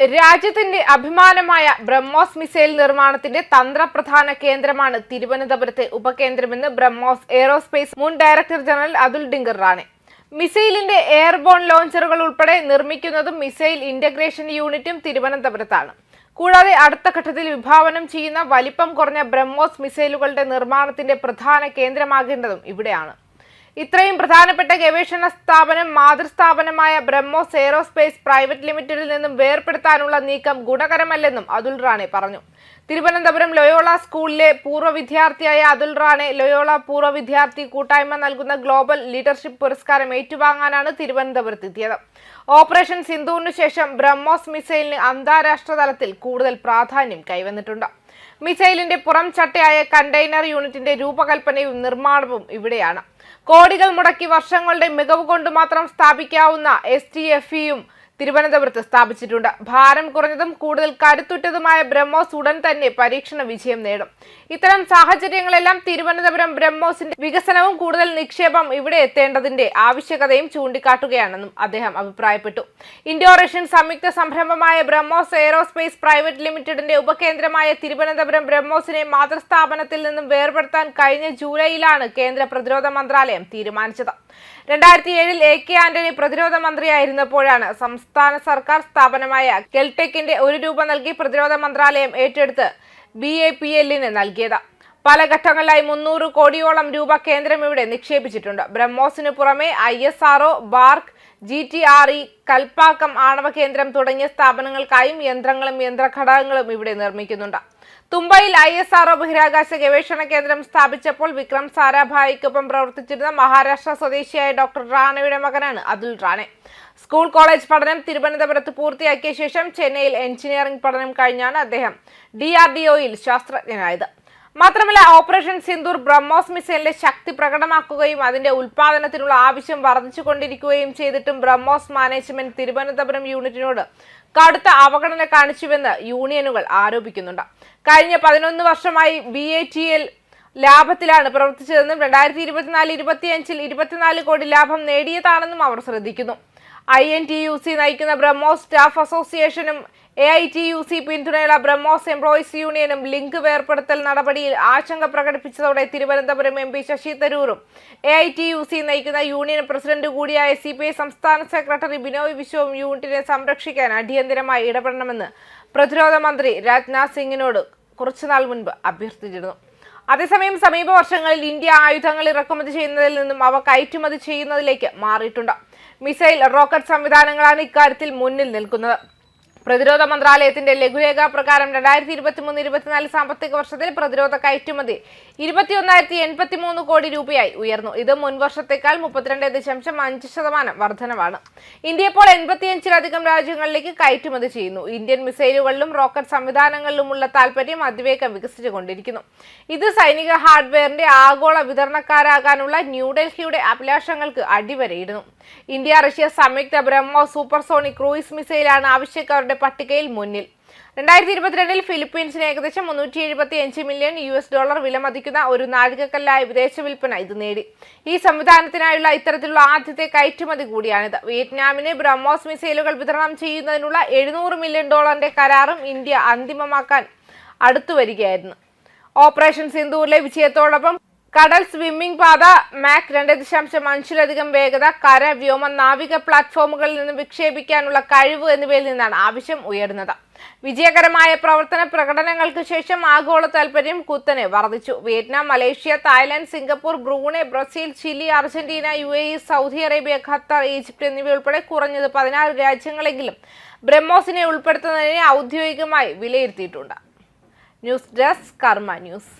രാജ്യത്തിന്റെ അഭിമാനമായ ബ്രഹ്മോസ് മിസൈൽ നിർമ്മാണത്തിന്റെ തന്ത്രപ്രധാന കേന്ദ്രമാണ് തിരുവനന്തപുരത്തെ ഉപകേന്ദ്രമെന്ന് ബ്രഹ്മോസ് എയ്റോസ്പേസ് മുൻ ഡയറക്ടർ ജനറൽ അതുൽ ഡിങ്കർ റാണെ. മിസൈലിന്റെ എയർബോൺ ലോഞ്ചറുകൾ ഉൾപ്പെടെ നിർമ്മിക്കുന്നതും മിസൈൽ ഇന്റഗ്രേഷൻ യൂണിറ്റും തിരുവനന്തപുരത്താണ്. കൂടാതെ അടുത്ത ഘട്ടത്തിൽ വിഭാവനം ചെയ്യുന്ന വലിപ്പം കുറഞ്ഞ ബ്രഹ്മോസ് മിസൈലുകളുടെ നിർമ്മാണത്തിന്റെ പ്രധാന കേന്ദ്രമാകേണ്ടതും ഇവിടെയാണ്. ഇത്രയും പ്രധാനപ്പെട്ട ഗവേഷണ സ്ഥാപനം മാതൃസ്ഥാപനമായ ബ്രഹ്മോസ് എയ്റോസ്പേസ് പ്രൈവറ്റ് ലിമിറ്റഡിൽ നിന്നും വേർപെടുത്താനുള്ള നീക്കം ഗുണകരമല്ലെന്നും അതുൽ റാണെ പറഞ്ഞു. തിരുവനന്തപുരം ലൊയോള സ്കൂളിലെ പൂർവ്വ വിദ്യാർത്ഥിയായ അതുൽ റാണെ ലൊയോള പൂർവ്വ വിദ്യാർത്ഥി കൂട്ടായ്മ നൽകുന്ന ഗ്ലോബൽ ലീഡർഷിപ്പ് പുരസ്കാരം ഏറ്റുവാങ്ങാനാണ് തിരുവനന്തപുരത്തെത്തിയത്. ഓപ്പറേഷൻ സിന്ദൂറിന് ശേഷം ബ്രഹ്മോസ് മിസൈലിന് അന്താരാഷ്ട്ര തലത്തിൽ കൂടുതൽ പ്രാധാന്യം കൈവന്നിട്ടുണ്ട്. മിസൈലിന്റെ പുറം ചട്ടയായ കണ്ടെയ്നർ യൂണിറ്റിന്റെ രൂപകൽപ്പനയും നിർമ്മാണവും ഇവിടെയാണ്. കോടികൾ മുടക്കി വർഷങ്ങളുടെ മികവ് കൊണ്ട് മാത്രം സ്ഥാപിക്കാവുന്ന STFEയും തിരുവനന്തപുരത്ത് സ്ഥാപിച്ചിട്ടുണ്ട്. ഭാരം കുറഞ്ഞതും കൂടുതൽ കരുത്തുറ്റതുമായ ബ്രഹ്മോസ് ഉടൻ തന്നെ പരീക്ഷണ വിജയം നേടും. ഇത്തരം സാഹചര്യങ്ങളെല്ലാം തിരുവനന്തപുരം ബ്രഹ്മോസിന്റെ വികസനവും കൂടുതൽ നിക്ഷേപം ഇവിടെ എത്തേണ്ടതിന്റെ ആവശ്യകതയും ചൂണ്ടിക്കാട്ടുകയാണെന്നും അദ്ദേഹം അഭിപ്രായപ്പെട്ടു. ഇൻഡോ റഷ്യൻ സംയുക്ത സംരംഭമായ ബ്രഹ്മോസ് എയ്റോസ്പേസ് പ്രൈവറ്റ് ലിമിറ്റഡിന്റെ ഉപകേന്ദ്രമായ തിരുവനന്തപുരം ബ്രഹ്മോസിനെ മാതൃസ്ഥാപനത്തിൽ നിന്നും വേർപെടുത്താൻ കഴിഞ്ഞ ജൂലൈയിലാണ് കേന്ദ്ര പ്രതിരോധ മന്ത്രാലയം തീരുമാനിച്ചത്. 2007-ൽ AK ആന്റണി പ്രതിരോധ മന്ത്രിയായിരുന്നപ്പോഴാണ് സംസ്ഥാന സർക്കാർ സ്ഥാപനമായ കെൽടെക്കിന്റെ 1 രൂപ നൽകി പ്രതിരോധ മന്ത്രാലയം ഏറ്റെടുത്ത് BAPLന് നൽകിയത്. പല ഘട്ടങ്ങളിലായി 300 കോടിയോളം രൂപ കേന്ദ്രം ഇവിടെ നിക്ഷേപിച്ചിട്ടുണ്ട്. ബ്രഹ്മോസിന് പുറമെ ISRO, ബാർക്ക്, GTRE, കൽപ്പാക്കം ആണവ കേന്ദ്രം തുടങ്ങിയ സ്ഥാപനങ്ങൾക്കായും യന്ത്രങ്ങളും യന്ത്രഘടകങ്ങളും ഇവിടെ നിർമ്മിക്കുന്നുണ്ട്. തുമ്പയിൽ ISRO ബഹിരാകാശ ഗവേഷണ കേന്ദ്രം സ്ഥാപിച്ചപ്പോൾ വിക്രം സാരാഭായിക്കൊപ്പം പ്രവർത്തിച്ചിരുന്ന മഹാരാഷ്ട്ര സ്വദേശിയായ ഡോക്ടർ റാണയുടെ മകനാണ് അതുൽ റാണെ. സ്കൂൾ കോളേജ് പഠനം തിരുവനന്തപുരത്ത് പൂർത്തിയാക്കിയ ശേഷം ചെന്നൈയിൽ എഞ്ചിനീയറിംഗ് പഠനം കഴിഞ്ഞാണ് അദ്ദേഹം DRDOയിൽ ശാസ്ത്രജ്ഞനായത്. മാത്രമല്ല, ഓപ്പറേഷൻ സിന്ദൂർ ബ്രഹ്മോസ് മിസൈലിന്റെ ശക്തി പ്രകടമാക്കുകയും അതിന്റെ ഉൽപാദനത്തിനുള്ള ആവശ്യം വർദ്ധിച്ചുകൊണ്ടിരിക്കുകയും ചെയ്തിട്ടും ബ്രഹ്മോസ് മാനേജ്മെന്റ് തിരുവനന്തപുരം യൂണിറ്റിനോട് കടുത്ത അവഗണന കാണിച്ചുവെന്ന് യൂണിയനുകൾ ആരോപിക്കുന്നുണ്ട്. കഴിഞ്ഞ 11 വർഷമായി BATL ലാഭത്തിലാണ് പ്രവർത്തിച്ചതെന്നും 2024-25-ൽ 24 കോടി ലാഭം നേടിയതാണെന്നും അവർ ശ്രദ്ധിക്കുന്നു. INTUC നയിക്കുന്ന ബ്രഹ്മോസ് സ്റ്റാഫ് അസോസിയേഷനും AITUC പിന്തുണയുള്ള ബ്രഹ്മോസ് എംപ്ലോയീസ് യൂണിയനും ലിങ്ക് വേർപെടുത്തൽ നടപടിയിൽ ആശങ്ക പ്രകടിപ്പിച്ചതോടെ തിരുവനന്തപുരം MP ശശി തരൂരും AITUC നയിക്കുന്ന യൂണിയൻ പ്രസിഡന്റ് കൂടിയായ CPI സംസ്ഥാന സെക്രട്ടറി ബിനോയ് വിശ്വവും യൂണിറ്റിനെ സംരക്ഷിക്കാൻ അടിയന്തരമായി ഇടപെടണമെന്ന് പ്രതിരോധ മന്ത്രി രാജ്നാഥ് സിംഗിനോട് കുറച്ചുനാൾ മുൻപ് അഭ്യർത്ഥിച്ചിരുന്നു. അതേസമയം സമീപ വർഷങ്ങളിൽ ഇന്ത്യ ആയുധങ്ങൾ ഇറക്കുമതി ചെയ്യുന്നതിൽ നിന്നും അവ കയറ്റുമതി ചെയ്യുന്നതിലേക്ക് മാറിയിട്ടുണ്ട്. മിസൈൽ, റോക്കറ്റ് സംവിധാനങ്ങളാണ് ഇക്കാര്യത്തിൽ മുന്നിൽ നിൽക്കുന്നത്. പ്രതിരോധ മന്ത്രാലയത്തിന്റെ ലഘുരേഖ പ്രകാരം 2023-24 സാമ്പത്തിക വർഷത്തിൽ പ്രതിരോധ കയറ്റുമതി 21,083 കോടി രൂപയായി ഉയർന്നു. ഇത് മുൻവർഷത്തേക്കാൾ 32.5% വർധനവാണ്. ഇന്ത്യ ഇപ്പോൾ 85-ലധികം രാജ്യങ്ങളിലേക്ക് കയറ്റുമതി ചെയ്യുന്നു. ഇന്ത്യൻ മിസൈലുകളിലും റോക്കറ്റ് സംവിധാനങ്ങളിലുമുള്ള താൽപര്യം അതിവേഗം വികസിച്ചുകൊണ്ടിരിക്കുന്നു. ഇത് സൈനിക ഹാർഡ്വെയറിന്റെ ആഗോള വിതരണക്കാരാകാനുള്ള ന്യൂഡൽഹിയുടെ അഭിലാഷങ്ങൾക്ക് അടിവരയിടുന്നു. ഇന്ത്യ റഷ്യ സംയുക്ത ബ്രഹ്മോസ് സൂപ്പർസോണിക് ക്രൂയിസ് മിസൈലാണ് ആവശ്യക്കാരുടെ പട്ടികയിൽ മുന്നിൽ. 2022-ൽ ഫിലിപ്പീൻസിന് ഏകദേശം $375 മില്യൺ വിലമതിക്കുന്ന ഒരു നാഴികക്കല്ലായ വിദേശ വിൽപ്പന ഇത് നേടി. ഈ സംവിധാനത്തിനായുള്ള ഇത്തരത്തിലുള്ള ആദ്യത്തെ കയറ്റുമതി കൂടിയാണിത്. വിയറ്റ്നാമിന് ബ്രഹ്മോസ് മിസൈലുകൾ വിതരണം ചെയ്യുന്നതിനുള്ള $700 മില്യൺ കരാറും ഇന്ത്യ അന്തിമമാക്കാൻ അടുത്തുവരികയായിരുന്നു. ഓപ്പറേഷൻ സിന്ദൂറിലെ വിജയത്തോടൊപ്പം കടൽ സ്വിമ്മിംഗ് പാത, മാക് 2.5-ലധികം വേഗത, കര, വ്യോമ, നാവിക പ്ലാറ്റ്ഫോമുകളിൽ നിന്ന് വിക്ഷേപിക്കാനുള്ള കഴിവ് എന്നിവയിൽ നിന്നാണ് ആവശ്യം ഉയർന്നത്. വിജയകരമായ പ്രവർത്തന പ്രകടനങ്ങൾക്ക് ശേഷം ആഗോള താൽപര്യം കുത്തനെ വർദ്ധിച്ചു. Vietnam, Malaysia, Thailand, Singapore, Brunei, Brazil, Chile, Argentina, UAE, Saudi Arabia, Qatar, Egypt എന്നിവയുൾപ്പെടെ കുറഞ്ഞത് 14 രാജ്യങ്ങളെങ്കിലും ബ്രഹ്മോസിനെ ഉൾപ്പെടുത്തുന്നതിനെ ഔദ്യോഗികമായി വിലയിരുത്തിയിട്ടുണ്ട്. ന്യൂസ് ഡെസ്ക്, കർമ്മ ന്യൂസ്.